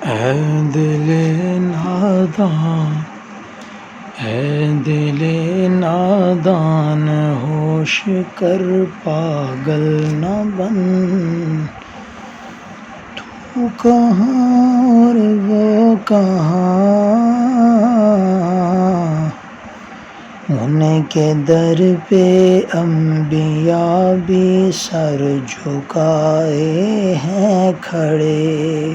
اے دل نادان، اے دل نادان، ہوش کر پاگل نہ بن، تو کہاں اور وہ کہاں، ان کے در پہ انبیاء بھی سر جھکائے ہیں کھڑے،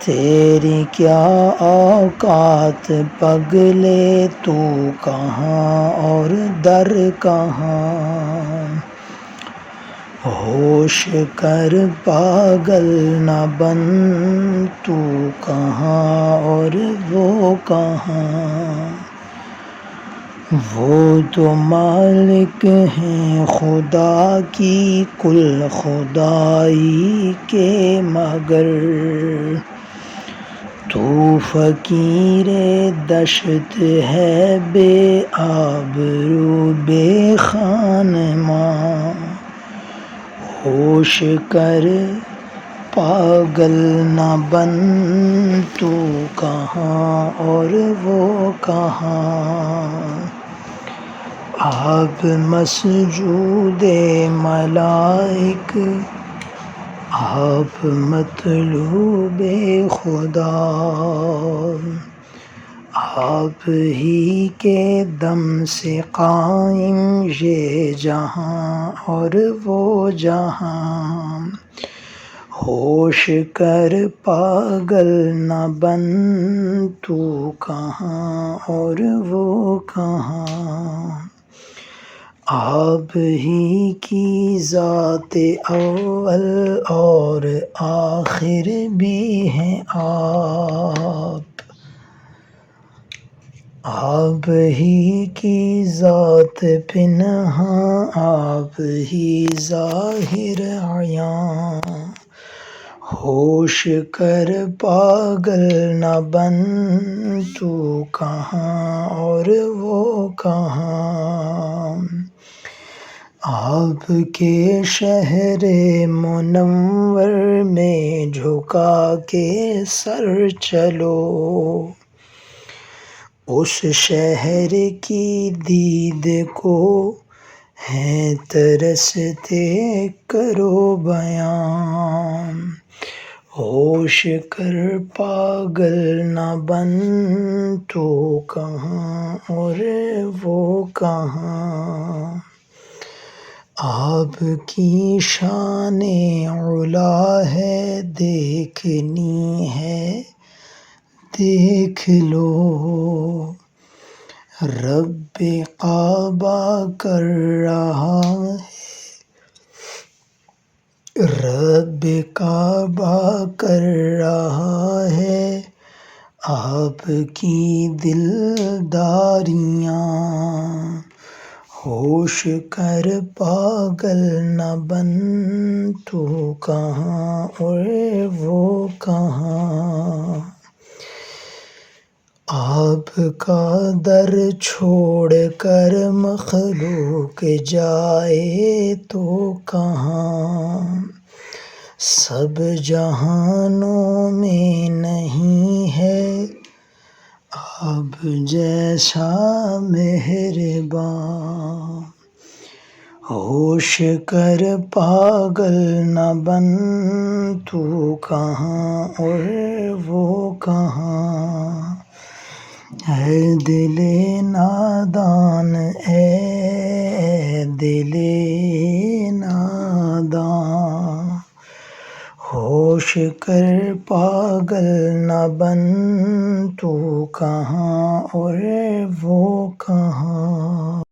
تیری کیا اوقات پگلے، تو کہاں اور در کہاں، ہوش کر پاگل نہ بن، تو کہاں اور وہ کہاں، وہ تو مالک ہیں خدا کی کل خدائی کے، مگر تو فقیر دشت ہے بے آبرو بے خانماں، ہوش کر پاگل نہ بن، تو کہاں اور وہ کہاں، آپ مسجود ملائک، آپ مطلوب خدا، آپ ہی کے دم سے قائم یہ جہاں اور وہ جہاں، ہوش کر پاگل نہ بن، تو کہاں اور وہ کہاں، آپ ہی کی ذات اول اور آخر بھی ہیں آپ ہی کی ذات پنہاں، آپ ہی ظاہر عیاں، ہوش کر پاگل نہ بن، تو کہاں اور وہ کہاں، آپ کے شہر منور میں جھکا کے سر چلو، اس شہر کی دید کو ہیں ترستے کرو بیان، ہوش کر پاگل نہ بن، تو کہاں اور وہ کہاں، آپ کی شان علا ہے دیکھنی ہے دیکھ لو، رب کعبہ کر رہا ہے، رب کعبہ کر رہا ہے آپ کی دلداریاں، ہوش کر پاگل نہ بن، تو کہاں اور وہ کہاں، آپ کا در چھوڑ کر مخلوق جائے تو کہاں، سب جہانوں میں نہیں ہے آپ جیسا مہرباں، ہوش کر پاگل نہ بن، تو کہاں اور وہ کہاں، اے دل نادان، اے دل نادان، ہوش کر پاگل نہ بن، تو کہاں اور وہ کہاں۔